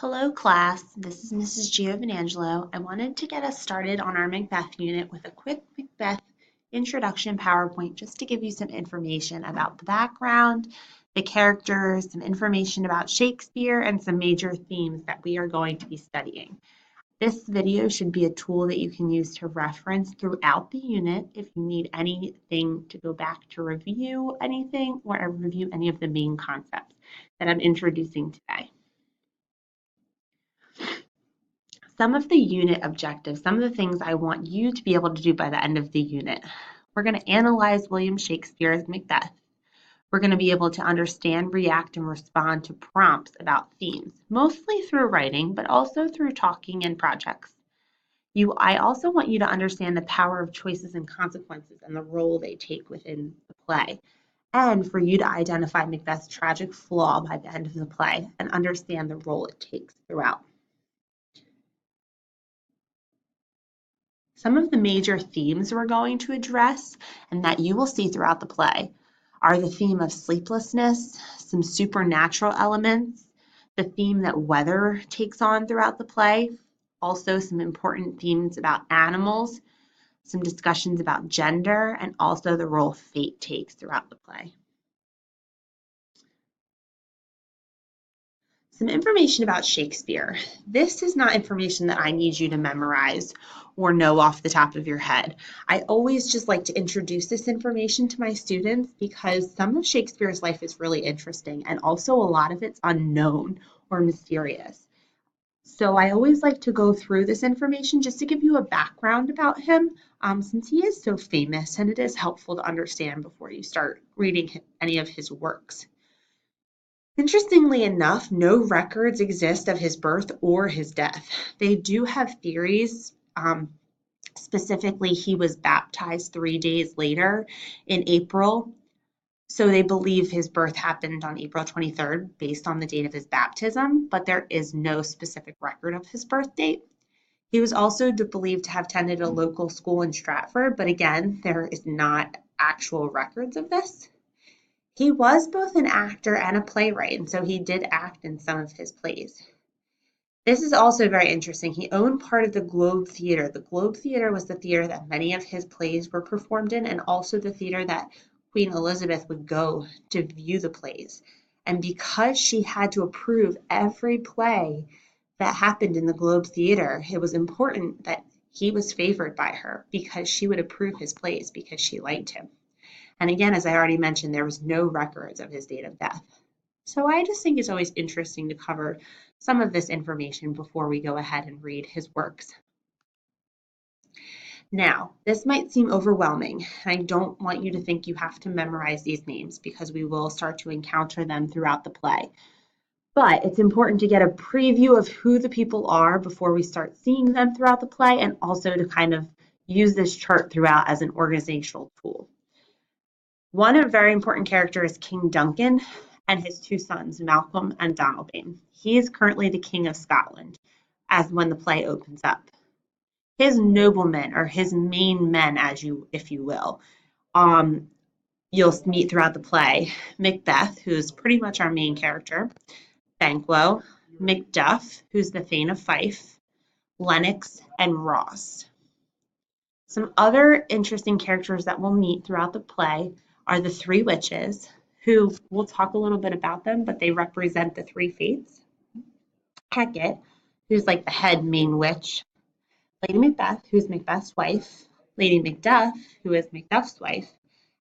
Hello class, this is Mrs. Giovanangelo. I wanted to get us started on our Macbeth unit with a quick Macbeth introduction PowerPoint just to give you some information about the background, the characters, some information about Shakespeare, and some major themes that we are going to be studying. This video should be a tool that you can use to reference throughout the unit if you need anything to go back to review anything or review any of the main concepts that I'm introducing today. Some of the unit objectives, some of the things I want you to be able to do by the end of the unit. We're going to analyze William Shakespeare's Macbeth. We're going to be able to understand, react, and respond to prompts about themes, mostly through writing, but also through talking and projects. I also want you to understand the power of choices and consequences and the role they take within the play, and for you to identify Macbeth's tragic flaw by the end of the play and understand the role it takes throughout. Some of the major themes we're going to address and that you will see throughout the play are the theme of sleeplessness, some supernatural elements, the theme that weather takes on throughout the play, also some important themes about animals, some discussions about gender, and also the role fate takes throughout the play. Some information about Shakespeare. This is not information that I need you to memorize or know off the top of your head. I always just like to introduce this information to my students because some of Shakespeare's life is really interesting and also a lot of it's unknown or mysterious. So I always like to go through this information just to give you a background about him since he is so famous and it is helpful to understand before you start reading any of his works. Interestingly enough, no records exist of his birth or his death. They do have theories. Specifically, he was baptized 3 days later in April. So they believe his birth happened on April 23rd based on the date of his baptism, but there is no specific record of his birth date. He was also believed to have attended a local school in Stratford, but again, there is not actual records of this. He was both an actor and a playwright, and so he did act in some of his plays. This is also very interesting. He owned part of the Globe Theatre. The Globe Theatre was the theater that many of his plays were performed in, and also the theater that Queen Elizabeth would go to view the plays. And because she had to approve every play that happened in the Globe Theatre, it was important that he was favored by her because she would approve his plays because she liked him. And again, as I already mentioned, there was no records of his date of death. So I just think it's always interesting to cover some of this information before we go ahead and read his works. Now, this might seem overwhelming. I don't want you to think you have to memorize these names because we will start to encounter them throughout the play. But it's important to get a preview of who the people are before we start seeing them throughout the play, and also to kind of use this chart throughout as an organizational tool. One very important character is King Duncan and his two sons, Malcolm and Donalbain. He is currently the King of Scotland as when the play opens up. His noblemen, or his main men, if you will, you'll meet throughout the play. Macbeth, who's pretty much our main character, Banquo, Macduff, who's the Thane of Fife, Lennox, and Ross. Some other interesting characters that we'll meet throughout the play are the three witches, who we'll talk a little bit about them, but they represent the three fates. Hecate, who's like the head main witch. Lady Macbeth, who's Macbeth's wife. Lady Macduff, who is Macduff's wife.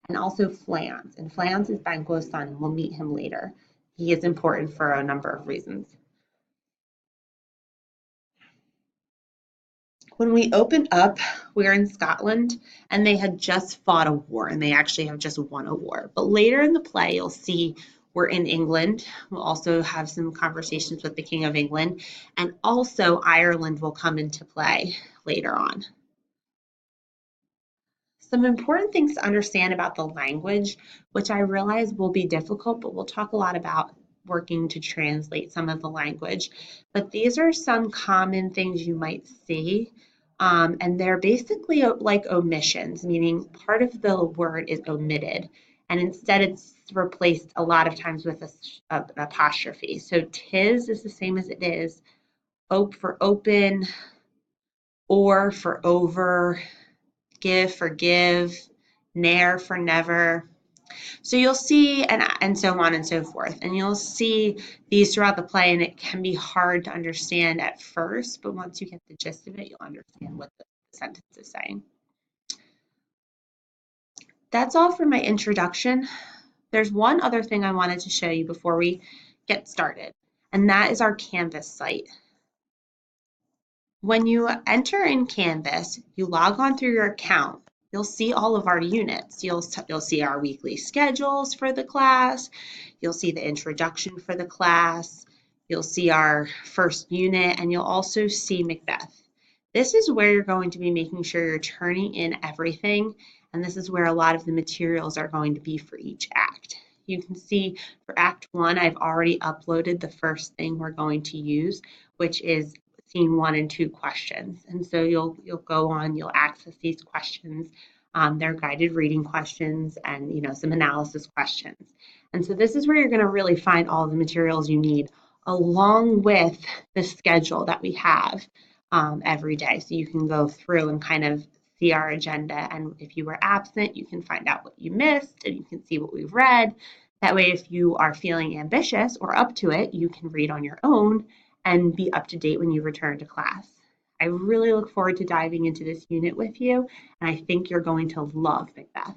And also Flans. And Flans is Banquo's son, and we'll meet him later. He is important for a number of reasons. When we open up, we're in Scotland, and they had just fought a war, and they actually have just won a war. But later in the play, you'll see we're in England. We'll also have some conversations with the King of England, and also Ireland will come into play later on. Some important things to understand about the language, which I realize will be difficult, but we'll talk a lot about working to translate some of the language. But these are some common things you might see. And they're basically like omissions, meaning part of the word is omitted. and instead it's replaced a lot of times with an apostrophe. So tis is the same as it is, ope for open, or for over, give for give, ne'er for never. So you'll see, and so on and so forth. And you'll see these throughout the play, and it can be hard to understand at first, but once you get the gist of it, you'll understand what the sentence is saying. That's all for my introduction. There's one other thing I wanted to show you before we get started, and that is our Canvas site. When you enter in Canvas, you log on through your account. You'll see all of our units. You'll see our weekly schedules for the class. You'll see the introduction for the class. You'll see our first unit, and you'll also see Macbeth. This is where you're going to be making sure you're turning in everything, and this is where a lot of the materials are going to be for each act. You can see for Act 1, I've already uploaded the first thing we're going to use, which is scene 1 and 2 questions. And so you'll go on, you'll access these questions. They're guided reading questions and some analysis questions. And so this is where you're going to really find all the materials you need, along with the schedule that we have every day. So you can go through and kind of see our agenda. And if you were absent, you can find out what you missed and you can see what we've read. That way, if you are feeling ambitious or up to it, you can read on your own and be up to date when you return to class. I really look forward to diving into this unit with you, and I think you're going to love Macbeth.